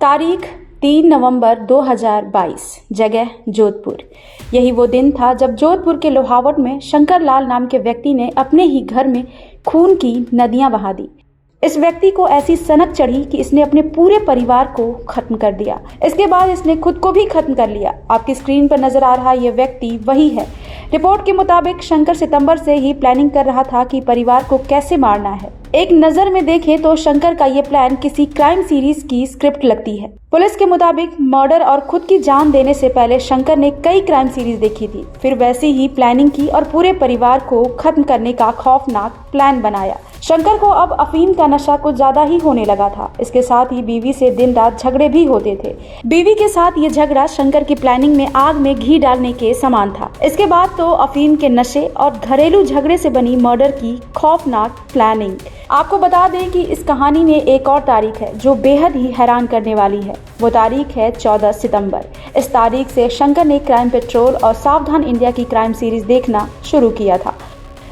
तारीख 3 नवंबर 2022, जगह जोधपुर। यही वो दिन था जब जोधपुर के लोहावट में शंकर लाल नाम के व्यक्ति ने अपने ही घर में खून की नदियां बहा दी। इस व्यक्ति को ऐसी सनक चढ़ी कि इसने अपने पूरे परिवार को खत्म कर दिया। इसके बाद इसने खुद को भी खत्म कर लिया। आपकी स्क्रीन पर नजर आ रहा यह व्यक्ति वही है। रिपोर्ट के मुताबिक शंकर सितंबर से ही प्लानिंग कर रहा था कि परिवार को कैसे मारना है। एक नजर में देखें तो शंकर का ये प्लान किसी क्राइम सीरीज की स्क्रिप्ट लगती है। पुलिस के मुताबिक मर्डर और खुद की जान देने से पहले शंकर ने कई क्राइम सीरीज देखी थी, फिर वैसी ही प्लानिंग की और पूरे परिवार को खत्म करने का खौफनाक प्लान बनाया। शंकर को अब अफीम का नशा कुछ ज्यादा ही होने लगा था। इसके साथ ही बीवी से दिन रात झगड़े भी होते थे। बीवी के साथ ये झगड़ा शंकर की प्लानिंग में आग में घी डालने के समान था। इसके बाद तो अफीम के नशे और घरेलू झगड़े से बनी मर्डर की खौफनाक प्लानिंग। आपको बता दें कि इस कहानी में एक और तारीख है जो बेहद ही हैरान करने वाली है। वो तारीख है 14 सितंबर। इस तारीख से शंकर ने क्राइम पेट्रोल और सावधान इंडिया की क्राइम सीरीज देखना शुरू किया था।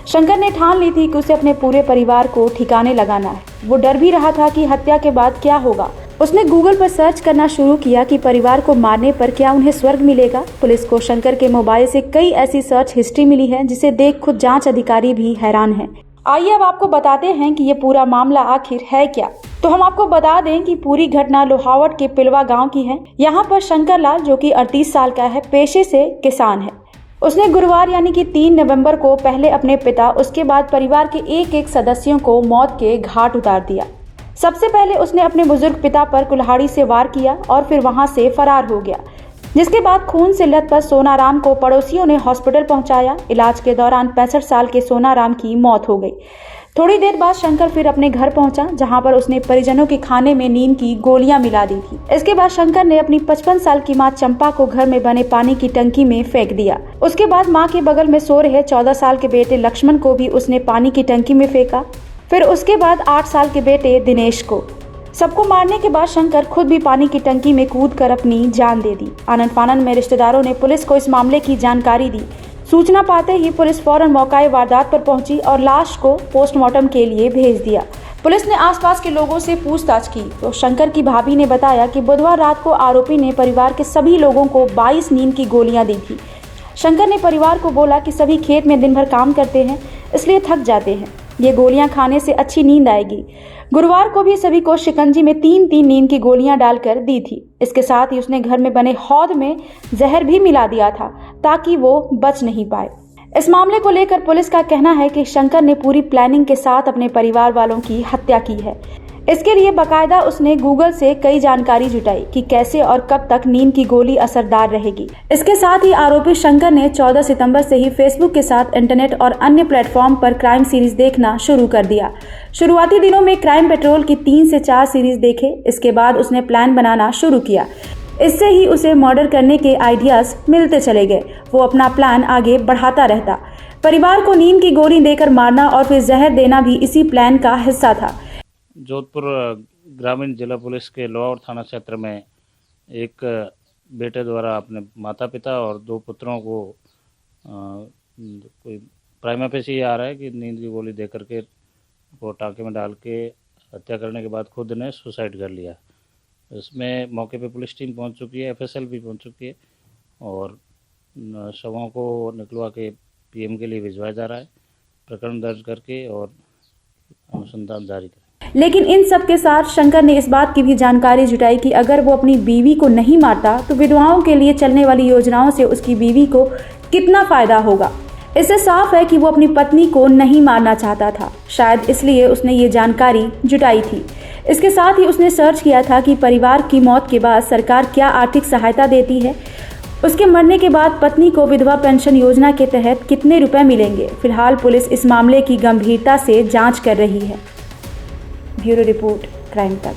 शंकर ने ठान ली थी कि उसे अपने पूरे परिवार को ठिकाने लगाना है। वो डर भी रहा था कि हत्या के बाद क्या होगा। उसने गूगल पर सर्च करना शुरू किया कि परिवार को मारने पर क्या उन्हें स्वर्ग मिलेगा। पुलिस को शंकर के मोबाइल से कई ऐसी सर्च हिस्ट्री मिली है जिसे देख खुद जांच अधिकारी भी हैरान हैं। आइए अब आपको बताते हैं कि ये पूरा मामला आखिर है क्या। तो हम आपको बता दें कि पूरी घटना लोहावट के पिलवा गांव की है। यहाँ पर शंकर लाल, जो कि 38 साल का है, पेशे से किसान है। उसने गुरुवार यानी कि 3 नवंबर को पहले अपने पिता, उसके बाद परिवार के एक सदस्यों को मौत के घाट उतार दिया। सबसे पहले उसने अपने बुजुर्ग पिता पर कुल्हाड़ी से वार किया और फिर वहां से फरार हो गया, जिसके बाद खून से लथपथ सोनाराम को पड़ोसियों ने हॉस्पिटल पहुंचाया। इलाज के दौरान 65 साल के सोनाराम की मौत हो गई। थोड़ी देर बाद शंकर फिर अपने घर पहुंचा, जहां पर उसने परिजनों के खाने में नींद की गोलियां मिला दी थी। इसके बाद शंकर ने अपनी 55 साल की मां चंपा को घर में बने पानी की टंकी में फेंक दिया। उसके बाद मां के बगल में सो रहे 14 साल के बेटे लक्ष्मण को भी उसने पानी की टंकी में फेंका। फिर उसके बाद 8 साल के बेटे दिनेश को। सबको मारने के बाद शंकर खुद भी पानी की टंकी में कूदकर अपनी जान दे दी। आनन फानन में रिश्तेदारों ने पुलिस को इस मामले की जानकारी दी। सूचना पाते ही पुलिस फौरन मौके वारदात पर पहुंची और लाश को पोस्टमार्टम के लिए भेज दिया। पुलिस ने आसपास के लोगों से पूछताछ की तो शंकर की भाभी ने बताया कि बुधवार रात को आरोपी ने परिवार के सभी लोगों को 22 नींद की गोलियां दी थी। शंकर ने परिवार को बोला कि सभी खेत में दिन भर काम करते हैं, इसलिए थक जाते हैं। ये गोलियां खाने से अच्छी नींद आएगी। गुरुवार को भी सभी को शिकंजी में 3-3 नींद की गोलियां डालकर दी थी। इसके साथ ही उसने घर में बने हौद में जहर भी मिला दिया था ताकि वो बच नहीं पाए। इस मामले को लेकर पुलिस का कहना है कि शंकर ने पूरी प्लानिंग के साथ अपने परिवार वालों की हत्या की है। इसके लिए बाकायदा उसने गूगल से कई जानकारी जुटाई कि कैसे और कब तक नींद की गोली असरदार रहेगी। इसके साथ ही आरोपी शंकर ने 14 सितंबर से ही फेसबुक के साथ इंटरनेट और अन्य प्लेटफॉर्म पर क्राइम सीरीज देखना शुरू कर दिया। शुरुआती दिनों में क्राइम पेट्रोल की 3 से 4 सीरीज देखे। इसके बाद उसने प्लान बनाना शुरू किया। इससे ही उसे मर्डर करने के आइडियाज मिलते चले गए। वो अपना प्लान आगे बढ़ाता रहता। परिवार को नींद की गोली देकर मारना और फिर जहर देना भी इसी प्लान का हिस्सा था। जोधपुर ग्रामीण जिला पुलिस के लोहावट थाना क्षेत्र में एक बेटे द्वारा अपने माता पिता और 2 पुत्रों को कोई प्राइमा फेसी आ रहा है कि नींद की गोली दे करके वो टाँके में डाल के हत्या करने के बाद खुद ने सुसाइड कर लिया। इसमें मौके पे पुलिस टीम पहुंच चुकी है, FSL भी पहुंच चुकी है और शवों को निकलवा के PM के लिए भिजवाया जा रहा है। प्रकरण दर्ज करके और अनुसंधान जारी करें। लेकिन इन सब के साथ शंकर ने इस बात की भी जानकारी जुटाई कि अगर वो अपनी बीवी को नहीं मारता तो विधवाओं के लिए चलने वाली योजनाओं से उसकी बीवी को कितना फायदा होगा। इससे साफ है कि वो अपनी पत्नी को नहीं मारना चाहता था। शायद इसलिए उसने ये जानकारी जुटाई थी। इसके साथ ही उसने सर्च किया था कि परिवार की मौत के बाद सरकार क्या आर्थिक सहायता देती है। उसके मरने के बाद पत्नी को विधवा पेंशन योजना के तहत कितने रुपए मिलेंगे। फिलहाल पुलिस इस मामले की गंभीरता से जांच कर रही है। ब्यूरो रिपोर्ट, क्राइम तक।